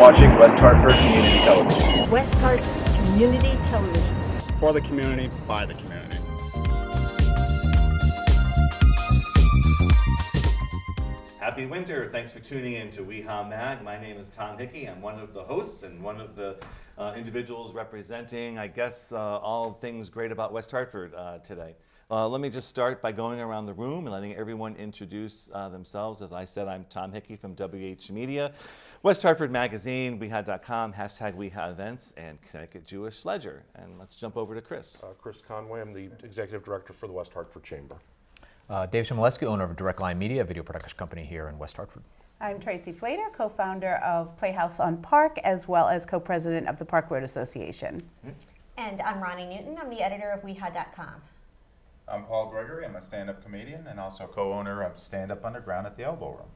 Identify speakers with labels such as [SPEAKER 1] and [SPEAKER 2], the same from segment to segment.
[SPEAKER 1] watching West Hartford Community Television.
[SPEAKER 2] West Hartford Community Television.
[SPEAKER 3] For the community, by the community.
[SPEAKER 4] Happy winter. Thanks for tuning in to WeHa Mag. My name is Tom Hickey. I'm one of the hosts and one of the individuals representing, I guess, all things great about West Hartford today. Let me just start by going around the room and letting everyone introduce themselves. As I said, I'm Tom Hickey from WH Media, West Hartford Magazine, WeHa.com, hashtag WeHa Events, and Connecticut Jewish Ledger. And let's jump over to Chris.
[SPEAKER 5] Chris Conway. I'm the Executive Director for the West Hartford Chamber.
[SPEAKER 6] Dave Chimeleski, owner of Direct Line Media, a video production company here in West Hartford.
[SPEAKER 7] I'm Tracy Flater, co-founder of Playhouse on Park, as well as co-president of the Park Road Association.
[SPEAKER 8] And I'm Ronni Newton. I'm the editor of WeHa.com.
[SPEAKER 9] I'm Paul Gregory. I'm a stand-up comedian and also co-owner of StandUp Underground at the Elbow Room.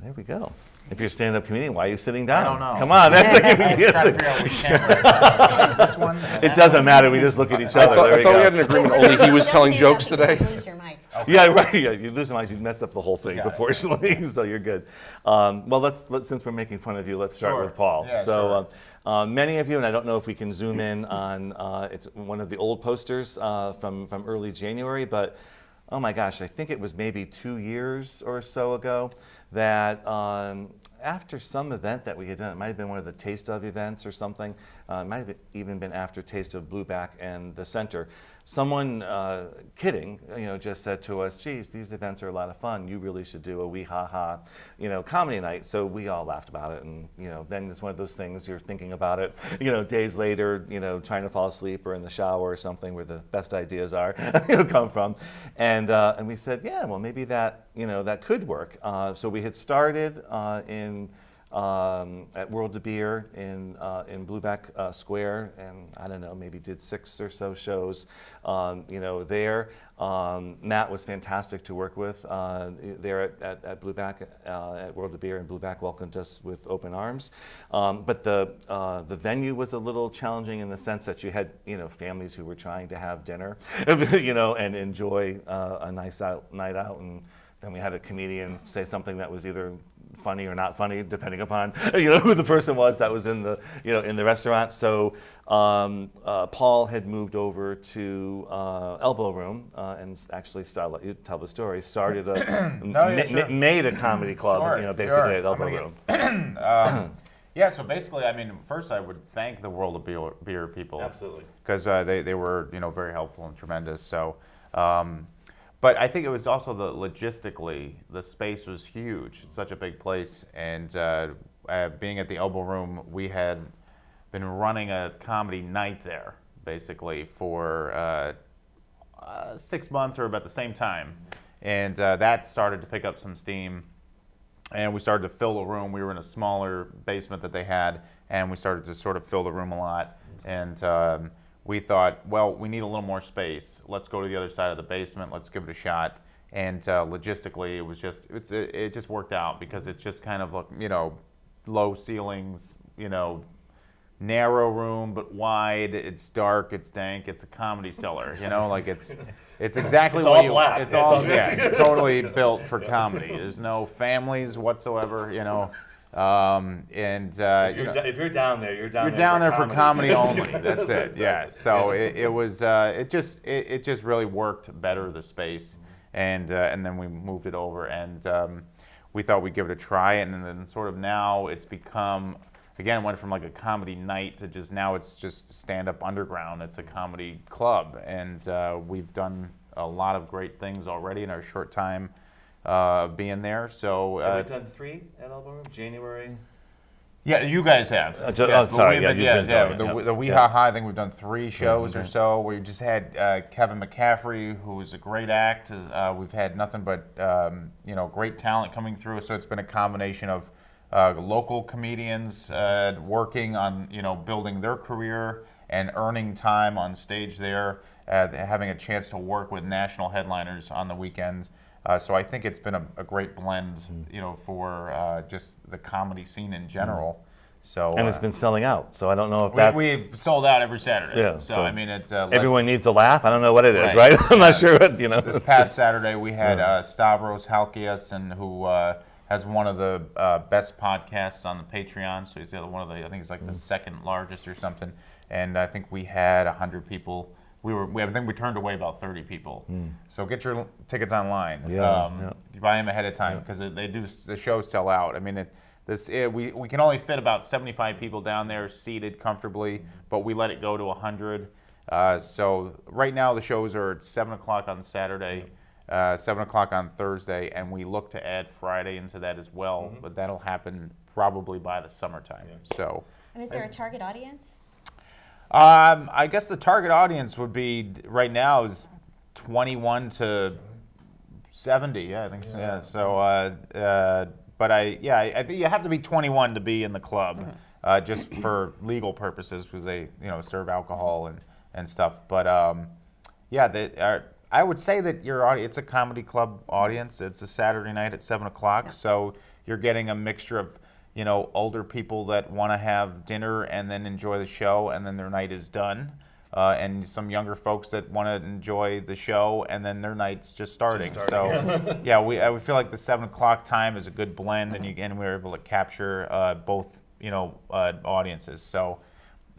[SPEAKER 4] There we go. If you're a stand-up comedian, why are you sitting down?
[SPEAKER 9] I don't know.
[SPEAKER 4] Come on.
[SPEAKER 9] I'm trying to figure out which camera. This one?
[SPEAKER 4] It doesn't matter. We just look at each other.
[SPEAKER 5] I thought we had an agreement only he was telling jokes today.
[SPEAKER 8] You lose your mic.
[SPEAKER 4] Okay. Yeah, right. Yeah, you lose your mic, you mess up the whole thing proportionally, so you're good. Well, let's since we're making fun of you, let's start with Paul.
[SPEAKER 9] Yeah,
[SPEAKER 4] so, many of you, and I don't know if we can zoom in on it's one of the old posters from early January, but oh my gosh, I think it was maybe 2 years or so ago that after some event that we had done, it might have been one of the Taste of events or something, it might have even been after Taste of Blueback and the Center. Someone, kidding, just said to us, geez, these events are a lot of fun. You really should do a WeHa, comedy night. So we all laughed about it. And, then it's one of those things you're thinking about it, days later, trying to fall asleep or in the shower or something where the best ideas are, come from. And we said, yeah, well, maybe that, that could work. So we had started at World of Beer in Blueback Square, and I don't know, maybe did 6 or so shows, there. Matt was fantastic to work with there at Blueback, at World of Beer, and Blueback welcomed us with open arms. But the venue was a little challenging in the sense that you had, families who were trying to have dinner, and enjoy a nice night out, and then we had a comedian say something that was either funny or not funny, depending upon who the person was that was in the in the restaurant. So Paul had moved over to Elbow Room and actually let you tell the story. Started made a comedy club, basically at Elbow Room.
[SPEAKER 9] Yeah, so basically, first I would thank the World of Beer people.
[SPEAKER 4] Absolutely.
[SPEAKER 9] Because they were very helpful and tremendous. So. But I think it was also logistically, the space was huge. It's such a big place. And being at the Elbow Room, we had been running a comedy night there, basically, for 6 months or about the same time. And that started to pick up some steam. And we started to fill the room. We were in a smaller basement that they had, and we started to sort of fill the room a lot. And we thought, well, we need a little more space. Let's go to the other side of the basement. Let's give it a shot. And logistically, it just worked out because it's just kind of like, low ceilings, narrow room but wide. It's dark. It's dank. It's a comedy cellar. It's exactly
[SPEAKER 4] it's
[SPEAKER 9] what
[SPEAKER 4] all black.
[SPEAKER 9] It's totally built for comedy. There's no families whatsoever.
[SPEAKER 4] If you're down there, you're
[SPEAKER 9] down there for comedy only. That's it. Yeah. So it just really worked better, the space, and then we moved it over, and we thought we'd give it a try, and then sort of now it's become, again, went from like a comedy night to just now it's just stand-up underground. It's a comedy club, and we've done a lot of great things already in our short time being there. So
[SPEAKER 4] have we done 3 at Elbow Room? January?
[SPEAKER 9] Yeah, you guys have.
[SPEAKER 4] Sorry,
[SPEAKER 9] the WeHa, I think we've done 3 shows or so. We just had Kevin McCaffrey, who was a great act. We've had nothing but great talent coming through. So it's been a combination of local comedians working on building their career and earning time on stage there, having a chance to work with national headliners on the weekends. So I think it's been a great blend, for just the comedy scene in general. So
[SPEAKER 4] and it's been selling out. So I don't know if
[SPEAKER 9] we sold out every Saturday.
[SPEAKER 4] Yeah.
[SPEAKER 9] So I mean, it's
[SPEAKER 4] everyone needs a laugh. I don't know what it is, right? I'm not sure what
[SPEAKER 9] This past Saturday we had Stavros Halkias, and who has one of the best podcasts on the Patreon. So he's got one of the, I think it's like the second largest or something. And I think we had 100 people. I think we turned away about 30 people. So get your tickets online. You buy them ahead of time because the shows sell out. I mean, we can only fit about 75 people down there seated comfortably, but we let it go to 100. So right now the shows are at 7 o'clock on Saturday, 7 o'clock on Thursday, and we look to add Friday into that as well, but that'll happen probably by the summertime. So.
[SPEAKER 8] And is there a target audience?
[SPEAKER 9] I guess the target audience would be right now is 21 to 70. Yeah, I think so. Yeah. So, but I think you have to be 21 to be in the club, just for legal purposes because they serve alcohol and stuff. But I would say that it's a comedy club audience. It's a Saturday night at 7 o'clock, so you're getting a mixture of older people that want to have dinner and then enjoy the show and then their night is done, and some younger folks that want to enjoy the show and then their night's just starting. So, I would feel like the 7 o'clock time is a good blend, and we're able to capture both audiences. So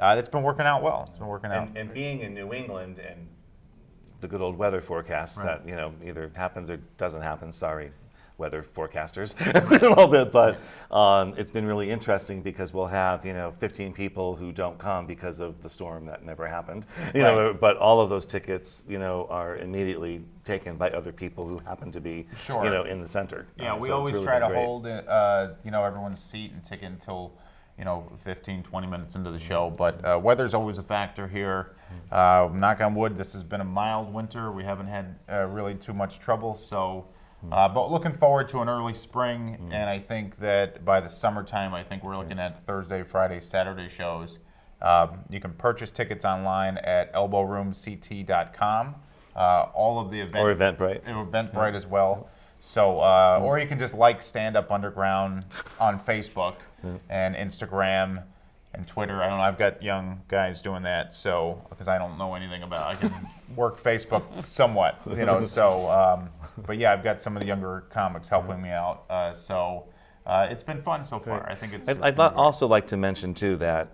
[SPEAKER 9] it's been working out well. It's been working out.
[SPEAKER 4] And being in New England and the good old weather forecasts that either happens or doesn't happen. Sorry, weather forecasters a little bit, but it's been really interesting because we'll have 15 people who don't come because of the storm that never happened. But all of those tickets are immediately taken by other people who happen to be in the center.
[SPEAKER 9] Yeah, we
[SPEAKER 4] so
[SPEAKER 9] always
[SPEAKER 4] really
[SPEAKER 9] try to
[SPEAKER 4] great.
[SPEAKER 9] hold everyone's seat and ticket until 15, 20 minutes into the show. But weather's always a factor here. Knock on wood, this has been a mild winter. We haven't had really too much trouble. So. But looking forward to an early spring, and I think that by the summertime, I think we're looking at Thursday, Friday, Saturday shows. You can purchase tickets online at elbowroomct.com. All of the events.
[SPEAKER 4] Or Eventbrite.
[SPEAKER 9] Eventbrite as well. So, or you can just like StandUp Underground on Facebook and Instagram and Twitter. I don't know. I've got young guys doing that, so because I don't know anything about, I can work Facebook somewhat, So, but yeah, I've got some of the younger comics helping me out. So it's been fun so far. I think it's.
[SPEAKER 4] I'd also like to mention too that.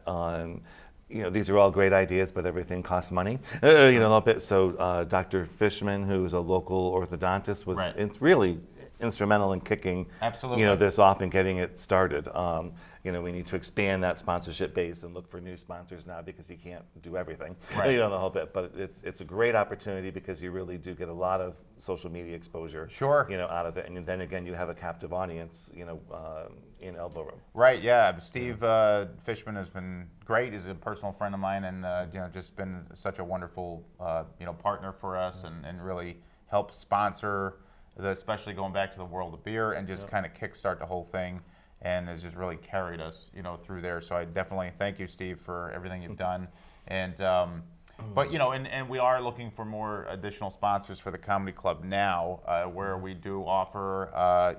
[SPEAKER 4] These are all great ideas, but everything costs money. A little bit. So Dr. Fishman, who's a local orthodontist, was really instrumental in kicking this off and getting it started. We need to expand that sponsorship base and look for new sponsors now because you can't do everything. The whole bit, but it's a great opportunity because you really do get a lot of social media exposure. Out of it, and then again you have a captive audience. In Elbow Room.
[SPEAKER 9] Right. Yeah. Steve Fishman has been great. He's a personal friend of mine, and just been such a wonderful partner for us, and really helped sponsor. Especially going back to the World of Beer and just kind of kickstart the whole thing, and has just really carried us, through there. So I definitely thank you, Steve, for everything you've done. And but and we are looking for more additional sponsors for the comedy club now, where we do offer,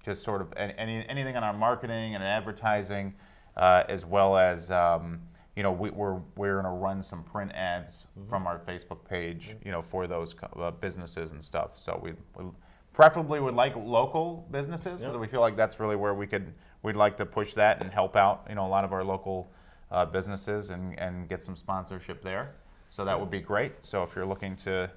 [SPEAKER 9] just sort of anything on our marketing and advertising, as well as. We're going to run some print ads from our Facebook page, for those businesses and stuff. So we preferably would like local businesses because we feel like that's really where we'd like to push that and help out, a lot of our local businesses and get some sponsorship there. So that would be great. So if you're looking to,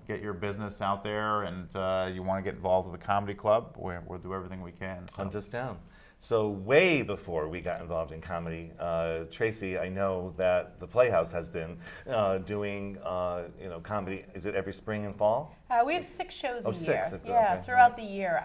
[SPEAKER 9] get your business out there and you want to get involved with the comedy club, we'll do everything we can. So.
[SPEAKER 4] Hunt us down. So way before we got involved in comedy, Tracy, I know that the Playhouse has been doing comedy. Is it every spring and fall?
[SPEAKER 7] We have 6 shows a year.
[SPEAKER 4] 6.
[SPEAKER 7] Throughout the year.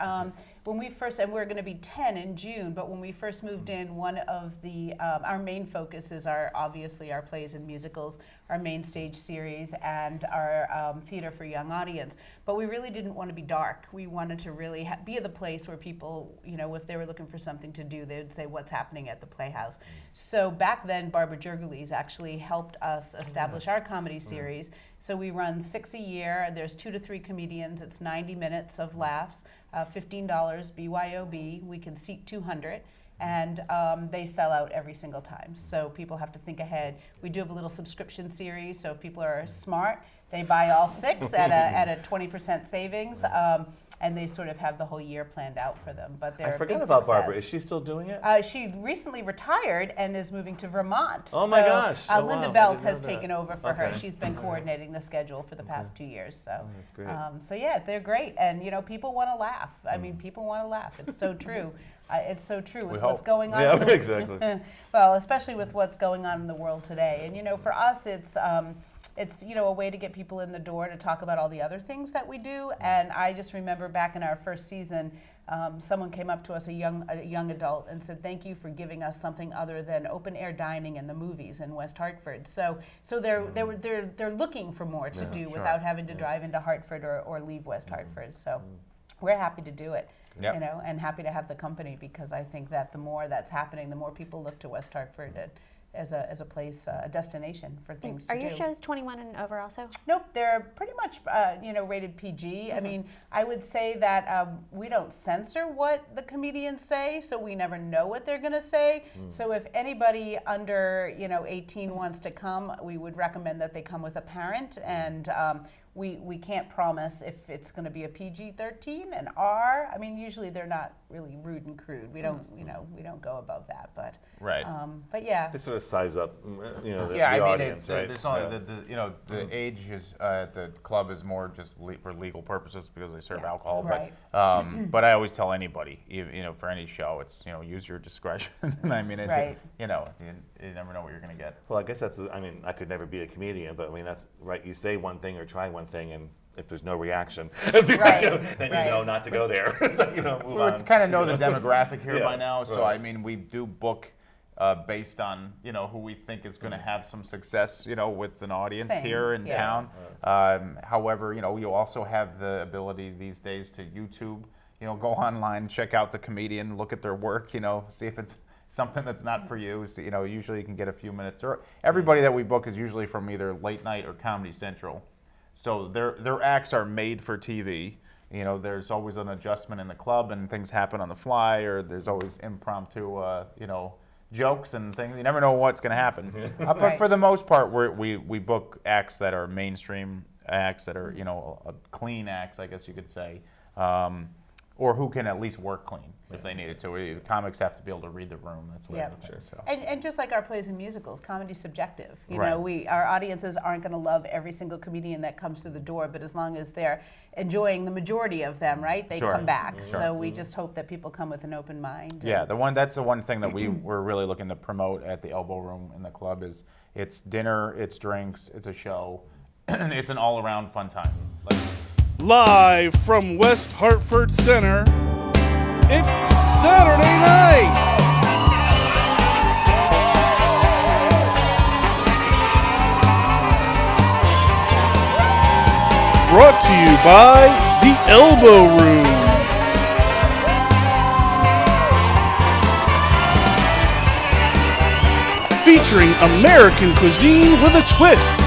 [SPEAKER 7] When we first, and we're going to be 10 in June, but when we first moved in, one of the our main focuses are obviously our plays and musicals, our main stage series, and our theater for young audience. But we really didn't want to be dark. We wanted to really be at the place where people, if they were looking for something to do, they would say, "What's happening at the Playhouse?" So back then, Barbara Jurgeles actually helped us establish our comedy series. So we run 6 a year. There's 2 to 3 comedians. It's 90 minutes of laughs, $15 BYOB. We can seat 200, and they sell out every single time. So people have to think ahead. We do have a little subscription series, so if people are smart, they buy all 6 at a 20% savings. and they sort of have the whole year planned out for them. But they're
[SPEAKER 4] I
[SPEAKER 7] a
[SPEAKER 4] forgot
[SPEAKER 7] big
[SPEAKER 4] about
[SPEAKER 7] success.
[SPEAKER 4] Barbara. Is she still doing it?
[SPEAKER 7] She recently retired and is moving to Vermont.
[SPEAKER 4] Oh my gosh. Oh,
[SPEAKER 7] Linda
[SPEAKER 4] wow. I
[SPEAKER 7] Belt
[SPEAKER 4] didn't know
[SPEAKER 7] has
[SPEAKER 4] that.
[SPEAKER 7] taken over for her.
[SPEAKER 4] Okay.
[SPEAKER 7] She's been coordinating the schedule for the past 2 years. So,
[SPEAKER 4] that's great.
[SPEAKER 7] So yeah, they're great. And people want to laugh. I mean, people want to laugh. It's so true. It's so true with what's
[SPEAKER 9] hope.
[SPEAKER 7] going on.
[SPEAKER 4] Yeah, exactly.
[SPEAKER 7] Well, especially with what's going on in the world today. And for us, it's a way to get people in the door to talk about all the other things that we do. And I just remember back in our first season, someone came up to us, a young adult, and said, "Thank you for giving us something other than open air dining and the movies in West Hartford." So they're looking for more to do without having to drive into Hartford or leave West Hartford. So we're happy to do it.
[SPEAKER 9] Yep.
[SPEAKER 7] And happy to have the company, because I think that the more that's happening, the more people look to West Hartford as a place, a destination for things to do.
[SPEAKER 8] Are your shows 21 and over also?
[SPEAKER 7] Nope, they're pretty much rated PG. I mean, I would say that we don't censor what the comedians say, so we never know what they're going to say. So if anybody under 18 wants to come, we would recommend that they come with a parent, and we can't promise if it's going to be a PG-13, an R. I mean, usually they're not really rude and crude. We don't we don't go above that, but
[SPEAKER 9] Right.
[SPEAKER 7] But yeah.
[SPEAKER 4] They sort of size up, the
[SPEAKER 9] Yeah, I mean,
[SPEAKER 4] audience,
[SPEAKER 9] it's,
[SPEAKER 4] right?
[SPEAKER 9] there's only the age is at the club is more just for legal purposes because they serve alcohol.
[SPEAKER 7] Right.
[SPEAKER 9] But I always tell anybody, for any show, it's use your discretion. I mean, it's
[SPEAKER 7] Right.
[SPEAKER 9] you never know what you're gonna get.
[SPEAKER 4] Well, I guess I could never be a comedian, but that's right. You say one thing or try one thing, and if there's no reaction, then you know not to go there. Move
[SPEAKER 9] We
[SPEAKER 4] on.
[SPEAKER 9] kind of know the demographic here
[SPEAKER 4] Yeah,
[SPEAKER 9] by now, so
[SPEAKER 4] right.
[SPEAKER 9] I mean, we do book based on who we think is going to have some success, with an audience
[SPEAKER 7] Same,
[SPEAKER 9] here in
[SPEAKER 7] yeah.
[SPEAKER 9] town. However, you also have the ability these days to YouTube. Go online, check out the comedian, look at their work. See if it's something that's not for you. So, usually you can get a few minutes. Or everybody that we book is usually from either late night or Comedy Central. So their acts are made for TV. There's always an adjustment in the club, and things happen on the fly, or there's always impromptu, jokes and things. You never know what's going to happen. But for the most part, we book acts that are mainstream acts that are clean acts, I guess you could say, or who can at least work clean if they needed to. Comics have to be able to read the room. That's what I'm sure. So.
[SPEAKER 7] And just like our plays and musicals, comedy's subjective.
[SPEAKER 9] Right.
[SPEAKER 7] Our audiences aren't going to love every single comedian that comes through the door, but as long as they're enjoying the majority of them, right, they come back. So we just hope that people come with an open mind.
[SPEAKER 9] Yeah, that's the one thing that we're really looking to promote at the Elbow Room in the club is it's dinner, it's drinks, it's a show, and it's an all-around fun time.
[SPEAKER 3] Live from West Hartford Center, it's Saturday night. Brought to you by the Elbow Room. Featuring American cuisine with a twist.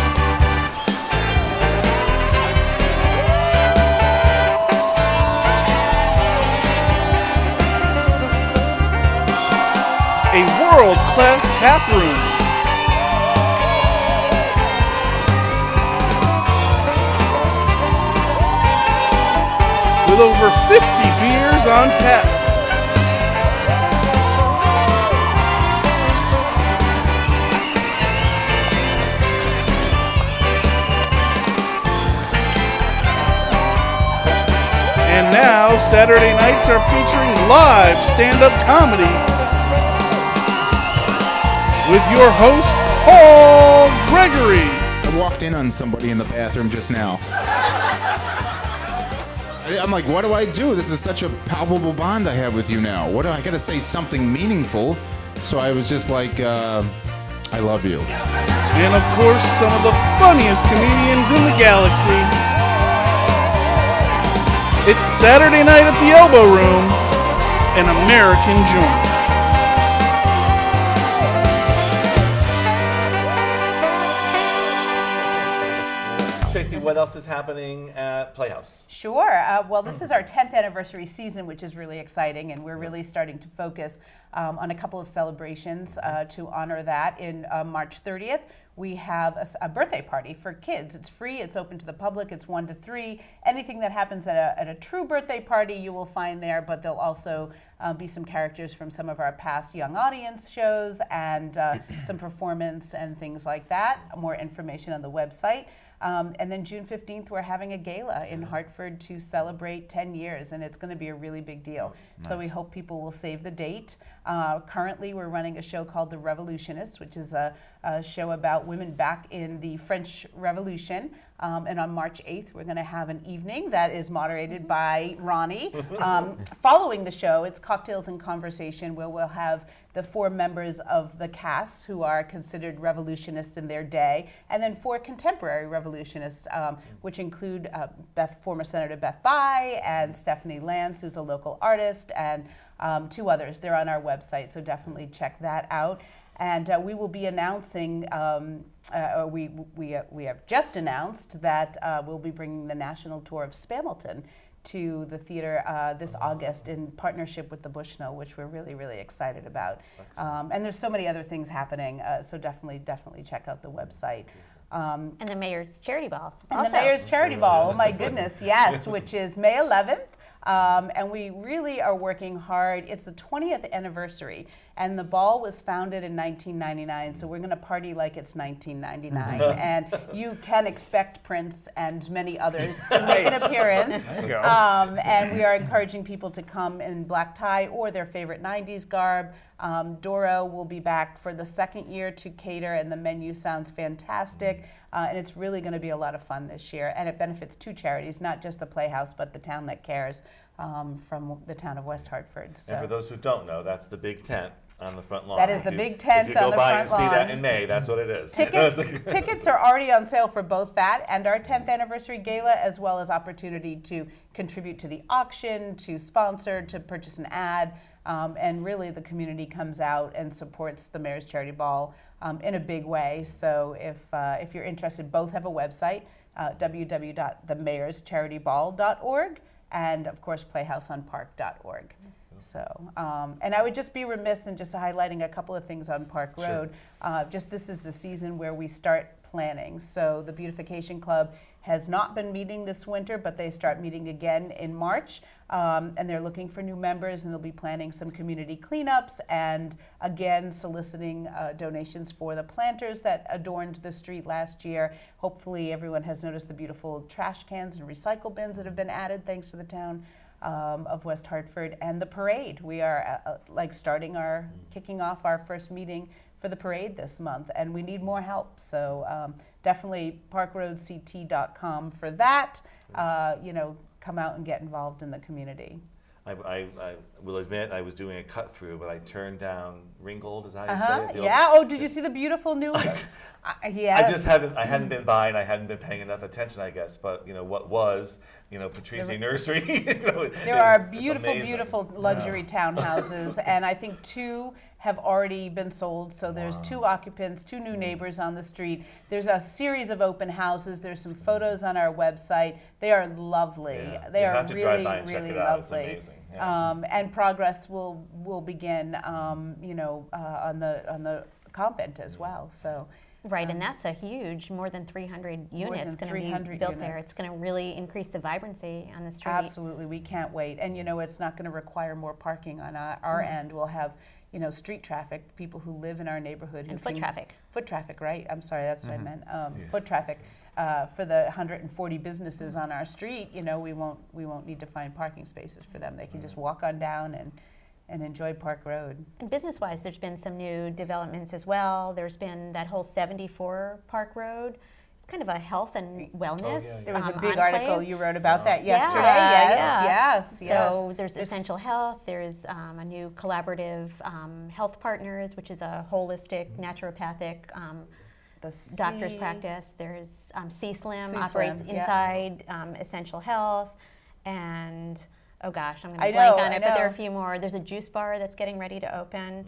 [SPEAKER 3] A world-class tap room. With over 50 beers on tap. And now, Saturday nights are featuring live stand-up comedy with your host, Paul Gregory.
[SPEAKER 10] I walked in on somebody in the bathroom just now. I'm like, what do I do? This is such a palpable bond I have with you now. What do I gotta say something meaningful? So I was just like, I love you.
[SPEAKER 3] And of course, some of the funniest comedians in the galaxy. It's Saturday night at the Elbow Room, an American joint.
[SPEAKER 4] Tracy, what else is happening at Playhouse?
[SPEAKER 7] Sure. Well, this is our 10th anniversary season, which is really exciting, and we're really starting to focus on a couple of celebrations to honor that. In March 30th, we have a birthday party for kids. It's free, it's open to the public, it's 1 to 3. Anything that happens at a true birthday party you will find there, but there'll also be some characters from some of our past young audience shows and some performance and things like that. More information on the website. And then June 15th, we're having a gala in Hartford to celebrate 10 years, and it's going to be a really big deal. Nice. So we hope people will save the date. Currently, we're running a show called The Revolutionists, which is a show about women back in the French Revolution. And on March 8th, we're going to have an evening that is moderated by Ronni. Following the show, it's Cocktails and Conversation, where we'll have the 4 members of the cast who are considered revolutionists in their day, and then 4 contemporary revolutionists, which include former Senator Beth Bayh and Stephanie Lance, who's a local artist, and 2 others. They're on our website, so definitely check that out. And we will be announcing, we have just announced that we'll be bringing the national tour of Spamilton to the theater this August in partnership with the Bushnell, which we're really, really excited about. And there's so many other things happening, so definitely check out the website.
[SPEAKER 8] And the Mayor's Charity Ball.
[SPEAKER 7] And the Mayor's Charity Ball, oh my goodness, yes, which is May 11th. And we really are working hard. It's the 20th anniversary, and the ball was founded in 1999, so we're going to party like it's 1999. And you can expect Prince and many others to make an appearance. And we are encouraging people to come in black tie or their favorite 90s garb. Doro will be back for the 2nd year to cater, and the menu sounds fantastic. And it's really going to be a lot of fun this year. And it benefits 2 charities, not just the Playhouse, but the Town That Cares from the town of West Hartford. So.
[SPEAKER 4] And for those who don't know, that's the big tent on the front lawn.
[SPEAKER 7] That is the big tent on the front lawn.
[SPEAKER 4] If you go by and see that in May, that's what it is.
[SPEAKER 7] Tickets are already on sale for both that and our 10th anniversary gala, as well as opportunity to contribute to the auction, to sponsor, to purchase an ad. And really the community comes out and supports the Mayor's Charity Ball in a big way. So if you're interested, both have a website, www.themayorscharity.org, and of course playhouseonpark.org. So, and I would just be remiss in just highlighting a couple of things on Park Road. Just this is the season where we start planning. So the Beautification Club has not been meeting this winter, but they start meeting again in March. And they're looking for new members, and they'll be planning some community cleanups and again soliciting donations for the planters that adorned the street last year. Hopefully everyone has noticed the beautiful trash cans and recycle bins that have been added thanks to the town of West Hartford. And the parade, we are kicking off our first meeting for the parade this month, and we need more help. So definitely parkroadct.com for that. Come out and get involved in the community.
[SPEAKER 4] I will admit I was doing a cut through, but I turned down Ringgold, is that how you say it?
[SPEAKER 7] Oh, did you see the beautiful new? Yes.
[SPEAKER 4] I hadn't been by and I hadn't been paying enough attention, I guess. But what was, Patrici Nursery.
[SPEAKER 7] There are beautiful luxury townhouses, and I think 2 have already been sold. So there's 2 occupants, 2 new neighbors on the street. There's a series of open houses. There's some photos on our website. They are lovely.
[SPEAKER 4] Yeah.
[SPEAKER 7] They
[SPEAKER 4] you
[SPEAKER 7] are
[SPEAKER 4] have to
[SPEAKER 7] really,
[SPEAKER 4] drive by and
[SPEAKER 7] really
[SPEAKER 4] check it out.
[SPEAKER 7] lovely.
[SPEAKER 4] It's amazing. Yeah.
[SPEAKER 7] And progress will begin, on the convent as well. So.
[SPEAKER 8] Right, and that's a huge, more than 300 units going to be built there. It's going to really increase the vibrancy on the street.
[SPEAKER 7] Absolutely, we can't wait. And it's not going to require more parking on our end. We'll have, street traffic, people who live in our neighborhood.
[SPEAKER 8] And foot traffic.
[SPEAKER 7] Foot traffic, right. I'm sorry, that's what I meant. Foot traffic. For the 140 businesses on our street, we won't need to find parking spaces for them. They can just walk on down and enjoy Park Road.
[SPEAKER 8] And business-wise, there's been some new developments as well. There's been that whole 74 Park Road. It's kind of a health and wellness.
[SPEAKER 7] There was a big
[SPEAKER 8] enclave.
[SPEAKER 7] article you wrote about that yesterday. Yes.
[SPEAKER 8] So there's Essential Health. There's a new collaborative health partners, which is a holistic naturopathic doctor's practice. There's C-Slim operates inside Essential Health, and oh gosh, I'm going to blank on it, but there are a few more. There's a juice bar that's getting ready to open.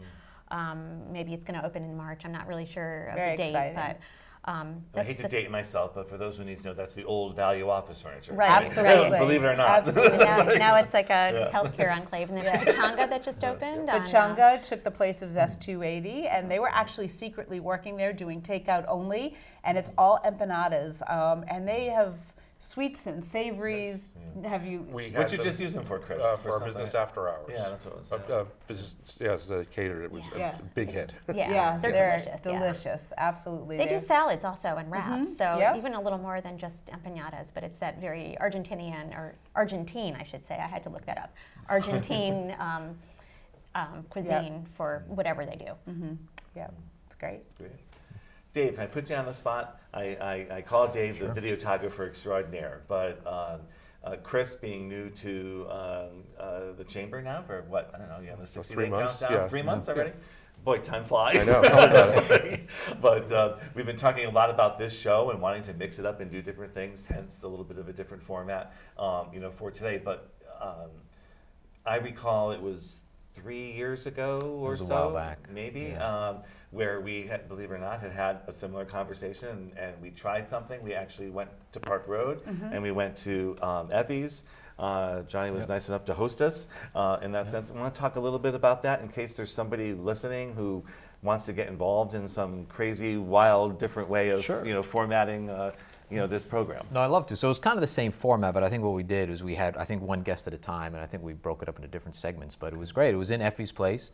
[SPEAKER 8] Maybe it's going to open in March. I'm not really sure of the date, but
[SPEAKER 4] I hate to date myself, but for those who need to know, that's the old Value Office furniture.
[SPEAKER 8] Right.
[SPEAKER 7] Absolutely.
[SPEAKER 4] Believe it or not.
[SPEAKER 7] Absolutely.
[SPEAKER 8] Now it's like a healthcare enclave. And then Pachanga that just opened.
[SPEAKER 7] Pachanga took the place of Zest 280, and they were actually secretly working there doing takeout only, and it's all empanadas, and they have sweets and savories. Have you?
[SPEAKER 4] What you just use them for, Chris?
[SPEAKER 5] For our business after hours.
[SPEAKER 4] Yeah, that's what it was.
[SPEAKER 5] Business, yes, they catered. It was a big hit.
[SPEAKER 8] Yeah, they're delicious.
[SPEAKER 7] Delicious, absolutely.
[SPEAKER 8] They do salads also and wraps, so
[SPEAKER 7] Yep.
[SPEAKER 8] even a little more than just empanadas, but it's that very Argentinian, or Argentine, I should say. I had to look that up. Argentine cuisine for whatever they do.
[SPEAKER 7] Yeah, it's great.
[SPEAKER 4] Great. Dave, I put you on the spot. I call Dave the videographer extraordinaire, but Chris, being new to the chamber now for what, I don't know, you have the 60-day countdown, 3 months already? Boy, time flies.
[SPEAKER 5] I know. Tell me about it.
[SPEAKER 4] But we've been talking a lot about this show and wanting to mix it up and do different things, hence a little bit of a different format, for today. But I recall it was 3 years ago or so,
[SPEAKER 6] a while back.
[SPEAKER 4] Maybe, where we had, believe it or not, had a similar conversation, and we tried something. We actually went to Park Road, and we went to Effie's. Johnny was nice enough to host us in that sense. I want to talk a little bit about that in case there's somebody listening who wants to get involved in some crazy, wild, different way of formatting this program.
[SPEAKER 6] No, I'd love to. So it was kind of the same format, but I think what we did was we had, I think, one guest at a time, and I think we broke it up into different segments, but it was great. It was in Effie's place,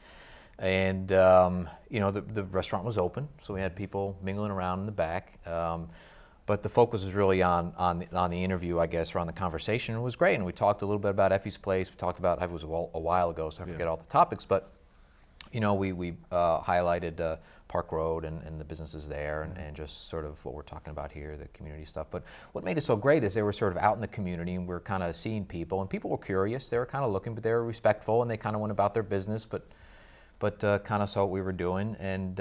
[SPEAKER 6] and the restaurant was open, so we had people mingling around in the back. But the focus was really on the interview, I guess, or on the conversation. It was great, and we talked a little bit about Effie's place. We talked about, it was a while ago, so I forget all the topics, but we highlighted Park Road and the businesses there, and just sort of what we're talking about here, the community stuff. But what made it so great is they were sort of out in the community, and we were kind of seeing people, and people were curious. They were kind of looking, but they were respectful, and they kind of went about their business, but kind of saw what we were doing, and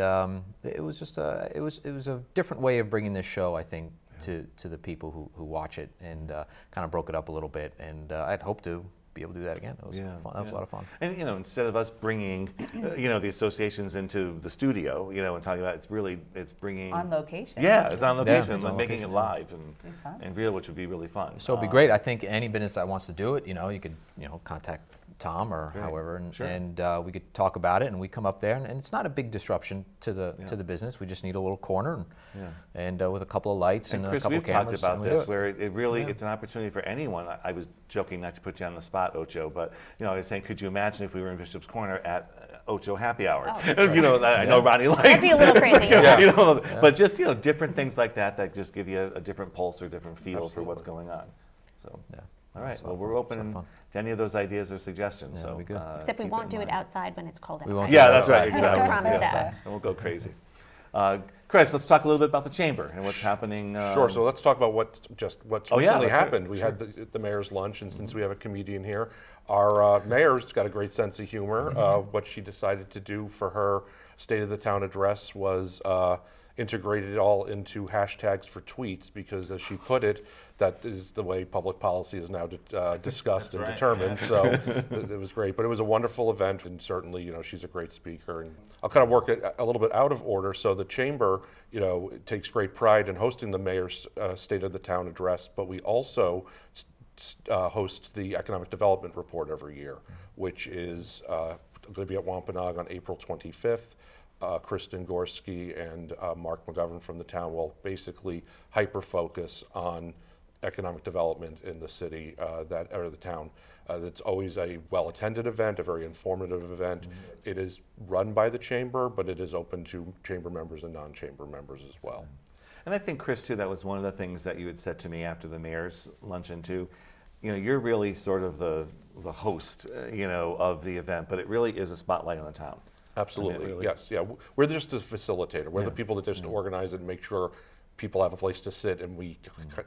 [SPEAKER 6] it was just it was a different way of bringing this show, I think, to the people who watch it, and kind of broke it up a little bit, and I'd hope to be able to do that again. It was fun. That was a lot of fun.
[SPEAKER 4] And instead of us bringing the associations into the studio, and talking about it's bringing
[SPEAKER 7] On location.
[SPEAKER 4] Yeah, it's on location,
[SPEAKER 6] it's on
[SPEAKER 4] making
[SPEAKER 6] location.
[SPEAKER 4] it live and real, which would be really fun.
[SPEAKER 6] So it'd be great. I think any business that wants to do it, you could contact Tom or
[SPEAKER 4] Great.
[SPEAKER 6] however, and,
[SPEAKER 4] Sure.
[SPEAKER 6] and we could talk about it, and we come up there, and it's not a big disruption to the business. We just need a little corner, and with a couple of lights and
[SPEAKER 4] Chris,
[SPEAKER 6] a couple
[SPEAKER 4] we've
[SPEAKER 6] of cameras.
[SPEAKER 4] talked about
[SPEAKER 6] and we
[SPEAKER 4] this,
[SPEAKER 6] do it.
[SPEAKER 4] where it really it's an opportunity for anyone. I was joking not to put you on the spot, Ocho, but I was saying, could you imagine if we were in Bishop's Corner at Ocho Happy Hour?
[SPEAKER 8] Oh,
[SPEAKER 4] I know Ronnie likes.
[SPEAKER 8] That'd be a little crazy.
[SPEAKER 4] But just different things like that just give you a different pulse or different feel for what's going on. So. All right. Well, we're open to any of those ideas or suggestions.
[SPEAKER 6] Yeah,
[SPEAKER 4] so
[SPEAKER 6] we good.
[SPEAKER 8] Except we
[SPEAKER 4] keep
[SPEAKER 8] won't do it
[SPEAKER 4] in mind.
[SPEAKER 8] outside when it's cold out.
[SPEAKER 6] We won't.
[SPEAKER 4] Yeah, that's right.
[SPEAKER 8] I
[SPEAKER 4] Exactly.
[SPEAKER 8] promise that.
[SPEAKER 4] And we'll go crazy. Chris, let's talk a little bit about the chamber and what's happening.
[SPEAKER 5] Sure. So let's talk about what's recently
[SPEAKER 4] that's
[SPEAKER 5] happened.
[SPEAKER 4] right.
[SPEAKER 5] We
[SPEAKER 4] Sure.
[SPEAKER 5] had the mayor's lunch, and since we have a comedian here, our mayor's got a great sense of humor. What she decided to do for her State of the Town address was integrated it all into hashtags for tweets, because, as she put it, that is the way public policy is now discussed and determined. So it was great. But it was a wonderful event, and certainly, she's a great speaker. And I'll kind of work it a little bit out of order. So the chamber, takes great pride in hosting the mayor's State of the Town address, but we also host the Economic Development Report every year, which is going to be at Wampanoag on April 25th. Kristen Gorski and Mark McGovern from the town will basically hyper-focus on economic development in the city, or the town. It's always a well-attended event, a very informative event. It is run by the chamber, but it is open to chamber members and non-chamber members as well.
[SPEAKER 4] And I think, Chris, too, that was one of the things that you had said to me after the mayor's luncheon, too. You're really sort of the host, of the event, but it really is a spotlight on the town.
[SPEAKER 5] Absolutely,
[SPEAKER 4] really,
[SPEAKER 5] yes, yeah. We're just a facilitator. We're the people that just organize it and make sure people have a place to sit, and we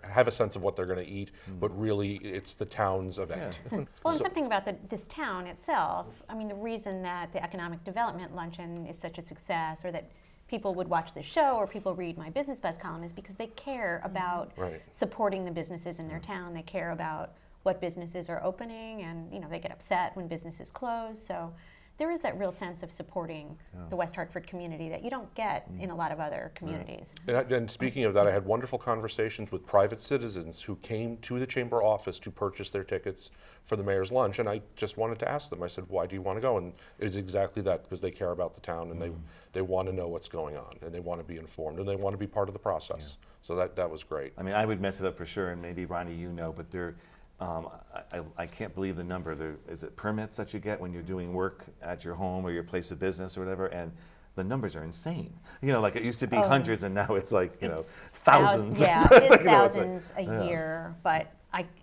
[SPEAKER 5] have a sense of what they're going to eat, but really it's the town's event.
[SPEAKER 8] Well, and something about this town itself, the reason that the Economic Development Luncheon is such a success, or that people would watch the show or people read my Business Buzz column, is because they care about supporting the businesses in their town. They care about what businesses are opening, and they get upset when businesses close. So there is that real sense of supporting the West Hartford community that you don't get in a lot of other communities.
[SPEAKER 5] And speaking of that, I had wonderful conversations with private citizens who came to the chamber office to purchase their tickets for the mayor's lunch, and I just wanted to ask them. I said, why do you want to go? And it's exactly that, because they care about the town, and they want to know what's going on, and they want to be informed, and they want to be part of the process. So that was great.
[SPEAKER 4] I mean, I would mess it up for sure, and maybe Ronni, you know, but there, I can't believe the number. Is it permits that you get when you're doing work at your home or your place of business or whatever? And the numbers are insane. You know, like it used to be hundreds, and now it's like, you know, thousands.
[SPEAKER 8] Yeah, it's thousands a year, but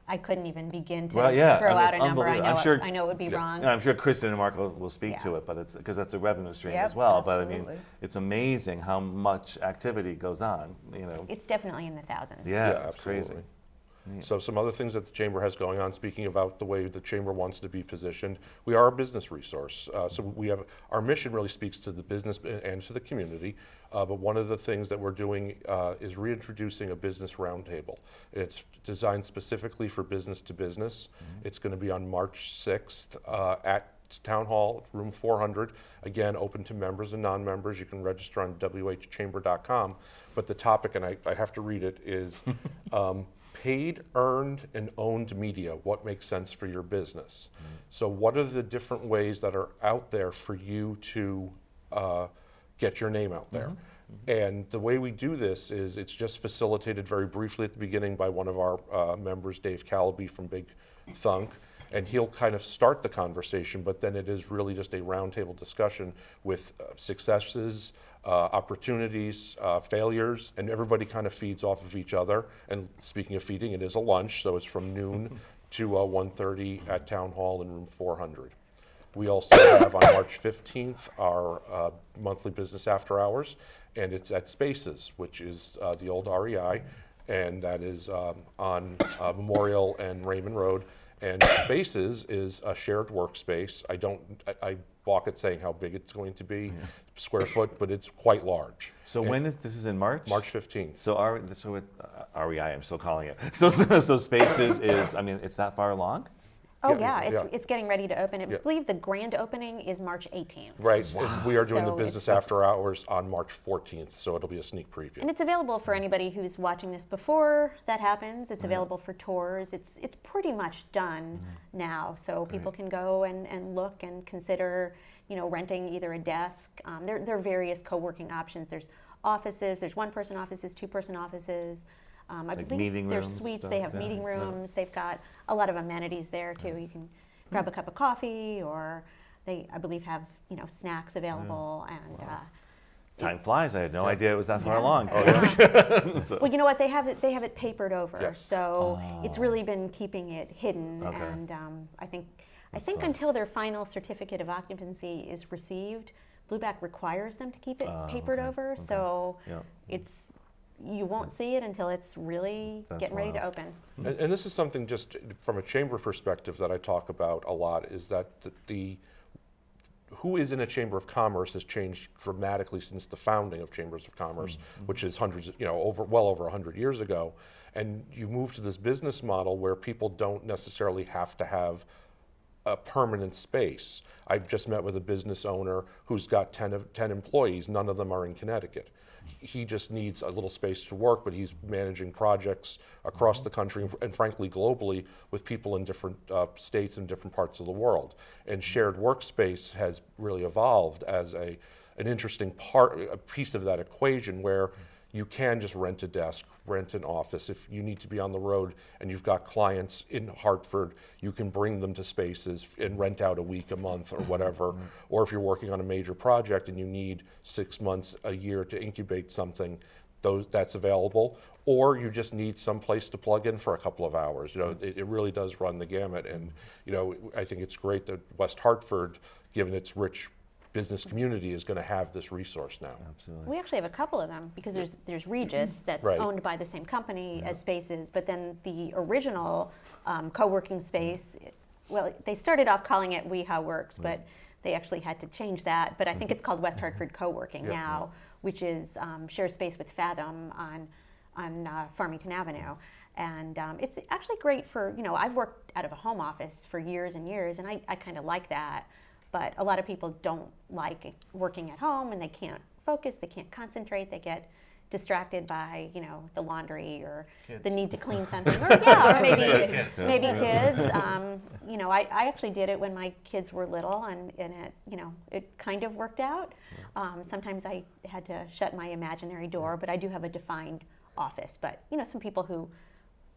[SPEAKER 8] I couldn't even begin to throw out a number. I know it would be wrong.
[SPEAKER 4] I'm sure Kristen and Mark will speak to it, but it's because that's a revenue stream as well. Absolutely. But I mean, it's amazing how much activity goes on. You know,
[SPEAKER 8] it's definitely in the thousands.
[SPEAKER 4] Yeah, it's crazy.
[SPEAKER 5] So some other things that the chamber has going on, speaking about the way the chamber wants to be positioned, we are a business resource. So we have, our mission really speaks to the business and to the community, but one of the things that we're doing is reintroducing a business roundtable. It's designed specifically for business to business. It's going to be on March 6th at Town Hall, room 400, again, open to members and non-members. You can register on whchamber.com, but the topic, and I have to read it, is paid, earned, and owned media, what makes sense for your business. So what are the different ways that are out there for you to get your name out there? And the way we do this is it's just facilitated very briefly at the beginning by one of our members, Dave Calaby from Big Thunk, and he'll kind of start the conversation, but then it is really just a roundtable discussion with successes, opportunities, failures, and everybody kind of feeds off of each other. And speaking of feeding, it is a lunch, so it's from noon to 1:30 at Town Hall in room 400. We also have on March 15th our monthly business after hours, and it's at Spaces, which is the old REI, and that is on Memorial and Raymond Road. And Spaces is a shared workspace. I balk at saying how big it's going to be, square foot, but it's quite large.
[SPEAKER 4] So and when is this? Is in March?
[SPEAKER 5] March 15th.
[SPEAKER 4] So REI, I'm still calling it. So Spaces is, I mean, it's that far along?
[SPEAKER 8] Oh yeah, it's getting ready to open. I believe the grand opening is March 18th.
[SPEAKER 5] Right, and we are doing the business after hours on March 14th, so it'll be a sneak preview.
[SPEAKER 8] And it's available for anybody who's watching this before that happens. It's available for tours. It's pretty much done now, so people can go and look and consider, you know, renting either a desk. There are various co-working options. There's offices. There's one-person offices, two-person offices. I believe there's suites, stuff. They have meeting rooms, they've got a lot of amenities there too. You can grab a cup of coffee, or they, I believe, have, you know, snacks available. And
[SPEAKER 4] time flies. I had no idea it was that far along.
[SPEAKER 8] So. Well, you know what? They have it papered over, so it's really been keeping it hidden. And I think until their final certificate of occupancy is received, Blueback requires them to keep it papered over. So it's. You won't see it until it's really getting ready to open.
[SPEAKER 5] And this is something just from a chamber perspective that I talk about a lot, is that the who is in a chamber of commerce has changed dramatically since the founding of chambers of commerce, which is hundreds, you know, well over 100 years ago. And you move to this business model where people don't necessarily have to have a permanent space. I've just met with a business owner who's got 10 employees. None of them are in Connecticut. He just needs a little space to work, but he's managing projects across the country and frankly globally with people in different states and different parts of the world. And shared workspace has really evolved as an interesting a piece of that equation, where you can just rent a desk, rent an office. If you need to be on the road and you've got clients in Hartford, you can bring them to Spaces and rent out a week, a month, or whatever. Or if you're working on a major project and you need 6 months, a year to incubate something, that's available. Or you just need some place to plug in for a couple of hours. You know, it really does run the gamut. And, you know, I think it's great that West Hartford, given its rich business community, is going to have this resource now.
[SPEAKER 4] Absolutely.
[SPEAKER 8] We actually have a couple of them, because there's Regis that's owned by the same company as Spaces, but then the original co-working space, well, they started off calling it WeHa Works, but they actually had to change that. But I think it's called West Hartford Co-working now, which is shares space with Fathom on Farmington Avenue. And it's actually great for, you know, I've worked out of a home office for years and years, and I kind of like that. But a lot of people don't like working at home, and they can't focus, they can't concentrate, they get distracted by, you know, the laundry or the need to clean something, or, or maybe kids. You know, I actually did it when my kids were little, and it, you know, it kind of worked out. Sometimes I had to shut my imaginary door, but I do have a defined office. But, you know, some people who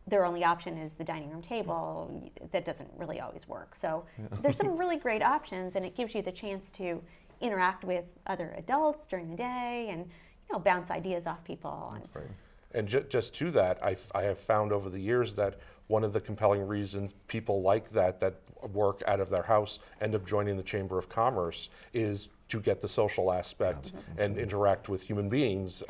[SPEAKER 8] their only option is the dining room table, that doesn't really always work. So there's some really great options, and it gives you the chance to interact with other adults during the day and, you know, bounce ideas off people.
[SPEAKER 5] And just to that, I have found over the years that one of the compelling reasons people like that work out of their house end up joining the Chamber of Commerce is to get the social aspect and interact with human beings,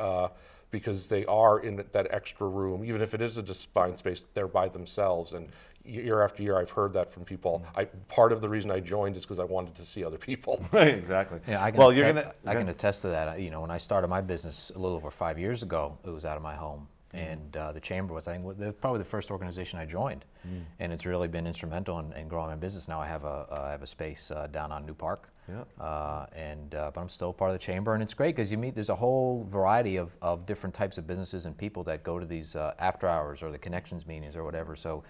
[SPEAKER 5] because they are in that extra room, even if it is a defined space, they're by themselves. And year after year, I've heard that from people. Part of the reason I joined is because I wanted to see other people.
[SPEAKER 4] Right, exactly.
[SPEAKER 6] Yeah, I can attest to that. You know, when I started my business a little over 5 years ago, it was out of my home. And the Chamber was, I think, probably the first organization I joined. And it's really been instrumental in growing my business. Now I have a space down on New Park. But I'm still part of the Chamber, and it's great because there's a whole variety of different types of businesses and people that go to these after hours or the connections meetings or whatever. So,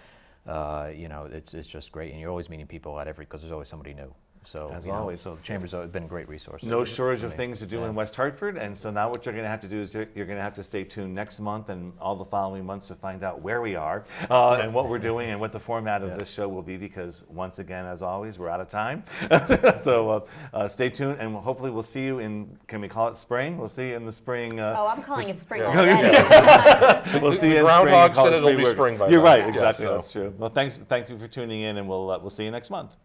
[SPEAKER 6] you know, it's just great, and you're always meeting people because there's always somebody new. So,
[SPEAKER 4] as always,
[SPEAKER 6] so the Chamber's been a great resource.
[SPEAKER 4] No shortage of things to do in West Hartford, and so now what you're going to have to do is you're going to have to stay tuned next month and all the following months to find out where we are and what we're doing and what the format of this show will be, because once again, as always, we're out of time. So stay tuned, and hopefully we'll see you in, can we call it spring? We'll see you in the spring.
[SPEAKER 8] I'm calling it spring already.
[SPEAKER 4] We'll see you in
[SPEAKER 5] Groundhog
[SPEAKER 4] spring.
[SPEAKER 5] said it'll be spring by
[SPEAKER 4] You're
[SPEAKER 5] now.
[SPEAKER 4] right, exactly, that's true. Well, thank you for tuning in, and we'll see you next month.